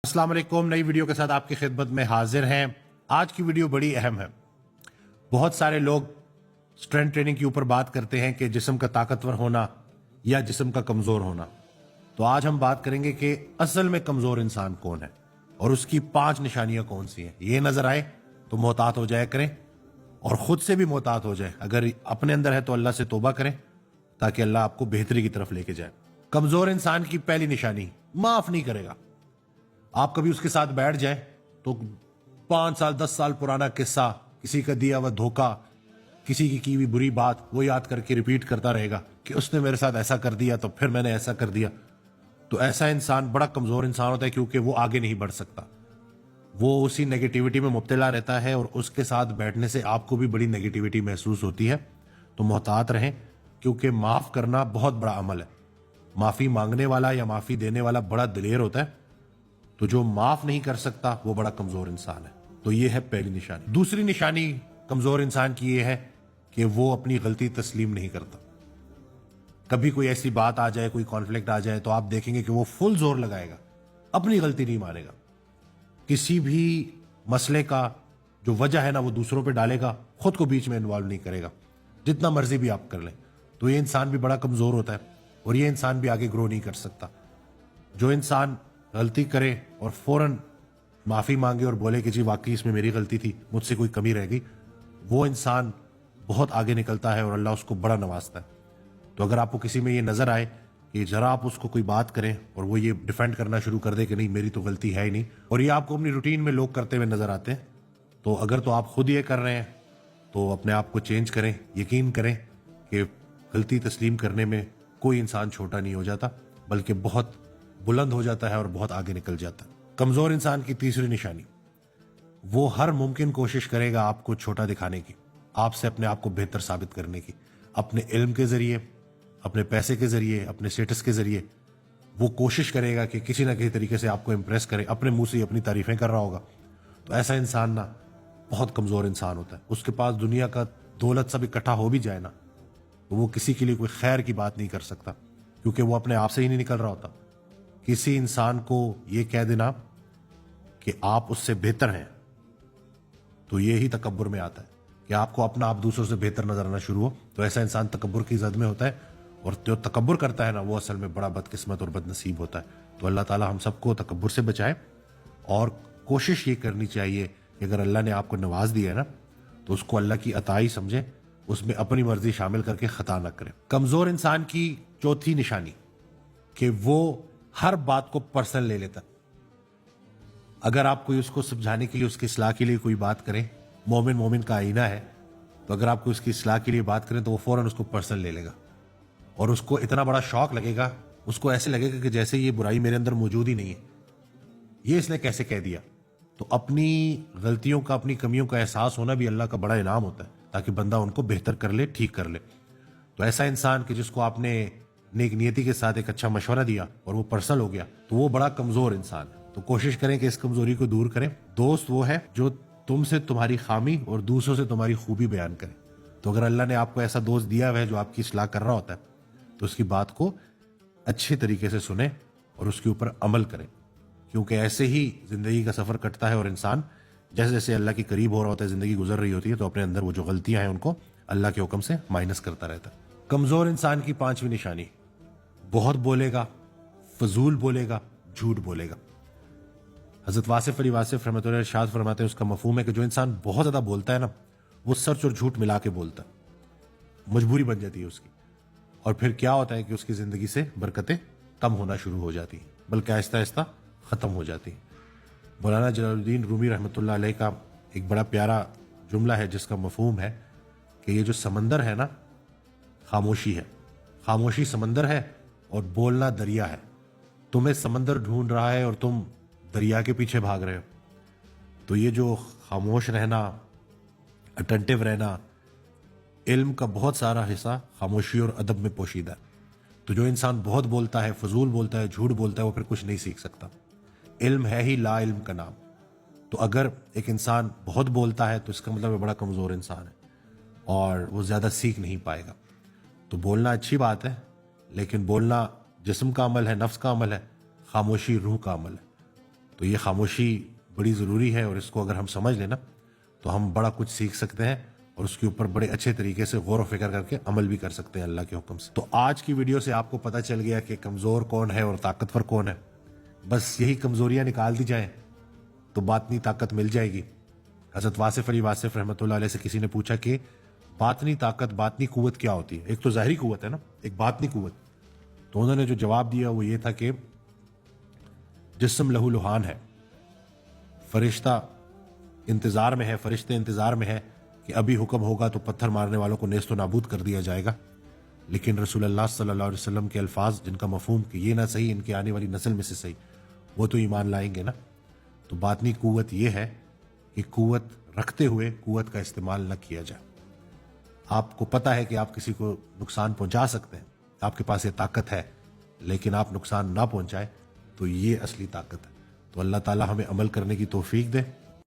अस्सलाम वालेकुम। नई वीडियो के साथ आपकी खिदमत में हाजिर हैं। आज की वीडियो बड़ी अहम है। बहुत सारे लोग स्ट्रेंथ ट्रेनिंग के ऊपर बात करते हैं कि जिस्म का ताकतवर होना या जिस्म का कमजोर होना। तो आज हम बात करेंगे कि असल में कमजोर इंसान कौन है और उसकी 5 निशानियां कौन सी हैं। ये नजर आए तो मोहतात हो जाया करें और खुद से भी मोहतात हो जाए। अगर अपने अंदर है तो अल्लाह से तौबा करें ताकि अल्लाह आपको बेहतरी की तरफ लेके जाए। कमजोर इंसान की पहली निशानी, माफ नहीं करेगा। आप कभी उसके साथ बैठ जाए तो 5 साल 10 साल पुराना किस्सा, किसी का दिया हुआ धोखा, किसी की हुई बुरी बात वो याद करके रिपीट करता रहेगा कि उसने मेरे साथ ऐसा कर दिया तो फिर मैंने ऐसा कर दिया। तो ऐसा इंसान बड़ा कमजोर इंसान होता है, क्योंकि वो आगे नहीं बढ़ सकता। वो उसी नेगेटिविटी में मुब्तला रहता है और उसके साथ बैठने से आपको भी बड़ी नेगेटिविटी महसूस होती है। तो मोहतात रहें, क्योंकि माफ करना बहुत बड़ा अमल है। माफी मांगने वाला या माफी देने वाला बड़ा दिलेर होता है, तो जो माफ नहीं कर सकता वो बड़ा कमजोर इंसान है। तो ये है पहली निशानी। दूसरी निशानी कमजोर इंसान की ये है कि वो अपनी गलती तस्लीम नहीं करता। कभी कोई ऐसी बात आ जाए, कोई कॉन्फ्लिक्ट आ जाए, तो आप देखेंगे कि वो फुल जोर लगाएगा, अपनी गलती नहीं मानेगा। किसी भी मसले का जो वजह है ना वो दूसरों पे डालेगा, खुद को बीच में इन्वॉल्व नहीं करेगा, जितना मर्जी भी आप कर लें। तो ये इंसान भी बड़ा कमजोर होता है और ये इंसान भी आगे ग्रो नहीं कर सकता। जो इंसान गलती करे और फौरन माफी मांगे और बोले कि जी वाकई इसमें मेरी गलती थी, मुझसे कोई कमी रह गई, वो इंसान बहुत आगे निकलता है और अल्लाह उसको बड़ा नवाजता है। तो अगर आपको किसी में ये नजर आए कि जरा आप उसको कोई बात करें और वो ये डिफेंड करना शुरू कर दे कि नहीं मेरी तो गलती है ही नहीं, और ये आपको अपनी रूटीन में लोग करते हुए नजर आते हैं, तो अगर तो आप खुद ये कर रहे हैं तो अपने आप को चेंज करें। यकीन करें कि गलती तस्लीम करने में कोई इंसान छोटा नहीं हो जाता, बल्कि बहुत बुलंद हो जाता है और बहुत आगे निकल जाता है। कमजोर इंसान की तीसरी निशानी, वो हर मुमकिन कोशिश करेगा आपको छोटा दिखाने की, आपसे अपने आप को बेहतर साबित करने की। अपने इल्म के जरिए, अपने पैसे के जरिए, अपने स्टेटस के जरिए वो कोशिश करेगा कि किसी ना किसी तरीके से आपको इंप्रेस करे। अपने मुंह से ही अपनी तारीफें कर रहा होगा। तो ऐसा इंसान ना बहुत कमजोर इंसान होता है। उसके पास दुनिया का दौलत सब इकट्ठा हो भी जाए ना, तो वो किसी के लिए कोई खैर की बात नहीं कर सकता, क्योंकि वो अपने आप से ही नहीं निकल रहा होता। किसी इंसान को ये कह देना कि आप उससे बेहतर हैं, तो ये ही तकब्बुर में आता है कि आपको अपना आप दूसरों से बेहतर नजर आना शुरू हो। तो ऐसा इंसान तकब्बुर की जद में होता है, और जो तकब्बुर करता है ना वो असल में बड़ा बदकिस्मत और बदनसीब होता है। तो अल्लाह ताला हम सबको तकब्बुर से बचाए, और कोशिश ये करनी चाहिए कि अगर अल्लाह ने आपको नवाज दिया है ना, तो उसको अल्लाह की अताई समझे, उसमें अपनी मर्जी शामिल करके खता न करें। कमजोर इंसान की चौथी निशानी कि वो हर बात को पर्सनल ले लेता। अगर आप कोई उसको समझाने के लिए, उसकी इस्लाह के लिए कोई बात करें, मोमिन मोमिन का आईना है, तो अगर आपको उसकी इस्लाह के लिए बात करें तो वो फौरन उसको पर्सनल ले लेगा, और उसको इतना बड़ा शौक लगेगा, उसको ऐसे लगेगा कि जैसे ये बुराई मेरे अंदर मौजूद ही नहीं है, ये इसने कैसे कह दिया। तो अपनी गलतियों का, अपनी कमियों का एहसास होना भी अल्लाह का बड़ा इनाम होता है, ताकि बंदा उनको बेहतर कर ले, ठीक कर ले। तो ऐसा इंसान कि जिसको आपने नेक नियति के साथ एक अच्छा मशवरा दिया और वो पर्सनल हो गया, तो वो बड़ा कमजोर इंसान है। तो कोशिश करें कि इस कमजोरी को दूर करें। दोस्त वो है जो तुमसे तुम्हारी खामी और दूसरों से तुम्हारी खूबी बयान करे। तो अगर अल्लाह ने आपको ऐसा दोस्त दिया हुआ है जो आपकी इस्लाह कर रहा होता है, तो उसकी बात को अच्छे तरीके से सुने और उसके ऊपर अमल करें, क्योंकि ऐसे ही जिंदगी का सफर कटता है और इंसान जैसे जैसे अल्लाह के करीब हो रहा होता है, जिंदगी गुजर रही होती है, तो अपने अंदर वो जो गलतियां हैं उनको अल्लाह के हुक्म से माइनस करता रहता है। कमजोर इंसान की 5वीं निशानी, बहुत बोलेगा, फजूल बोलेगा, झूठ बोलेगा। हजरत वासिफ अली वासिफ रहमतुल्लाह इरशाद फरमाते हैं, उसका मफहूम है कि जो इंसान बहुत ज्यादा बोलता है ना, वो सच और झूठ मिला के बोलता है, मजबूरी बन जाती है उसकी, और फिर क्या होता है कि उसकी जिंदगी से बरकतें कम होना शुरू हो जाती हैं, बल्कि आहिस्ता आहिस्ता खत्म हो जाती हैं। मौलाना जलालुद्दीन रूमी रहमतुल्लाह अलैह का एक बड़ा प्यारा जुमला है जिसका मफहूम है कि ये जो समंदर है ना, खामोशी है, खामोशी समंदर है और बोलना दरिया है। तुम्हें समंदर ढूंढ रहा है और तुम दरिया के पीछे भाग रहे हो। तो ये जो खामोश रहना, अटेंटिव रहना, इल्म का बहुत सारा हिस्सा खामोशी और अदब में पोशीदा है। तो जो इंसान बहुत बोलता है, फजूल बोलता है, झूठ बोलता है, वो फिर कुछ नहीं सीख सकता। इल्म है ही ला इल्म का नाम। तो अगर एक इंसान बहुत बोलता है तो इसका मतलब वो बड़ा कमजोर इंसान है और वो ज्यादा सीख नहीं पाएगा। तो बोलना अच्छी बात है, लेकिन बोलना जिस्म का अमल है, नफ्स का अमल है, खामोशी रूह का अमल है। तो ये खामोशी बड़ी ज़रूरी है, और इसको अगर हम समझ लेना तो हम बड़ा कुछ सीख सकते हैं और उसके ऊपर बड़े अच्छे तरीके से गौर व फिक्र करके अमल भी कर सकते हैं अल्लाह के हुक्म से। तो आज की वीडियो से आपको पता चल गया कि कमज़ोर कौन है और ताकतवर कौन है। बस यही कमज़ोरियाँ निकाल दी जाएं तो बातनी ताकत मिल जाएगी। हज़रत वासिफ अली वासिफ रहमतुल्लाह अलैह से किसी ने पूछा कि बातनी ताकत, बातनी कुव्वत क्या होती है? एक तो ज़ाहिरी कुव्वत है ना, एक बातनी कुव्वत। तो उन्होंने जो जवाब दिया वो ये था कि जिस्म लहू लुहान है, फरिश्ता इंतज़ार में है, फरिश्ते इंतज़ार में है कि अभी हुक्म होगा तो पत्थर मारने वालों को नेस्त नाबूद कर दिया जाएगा। लेकिन रसूलुल्लाह सल्लल्लाहु अलैहि वसल्लम के अल्फाज जिनका मफहूम कि ये ना सही इनके आने वाली नस्ल में से सही, वो तो ईमान लाएंगे ना। तो बातनी कुव्वत ये है कि कुव्वत रखते हुए कुव्वत का इस्तेमाल न किया जाए। आपको पता है कि आप किसी को नुकसान पहुंचा सकते हैं, आपके पास ये ताकत है, लेकिन आप नुकसान ना पहुंचाए तो ये असली ताकत है। तो अल्लाह ताला हमें अमल करने की तौफीक दे।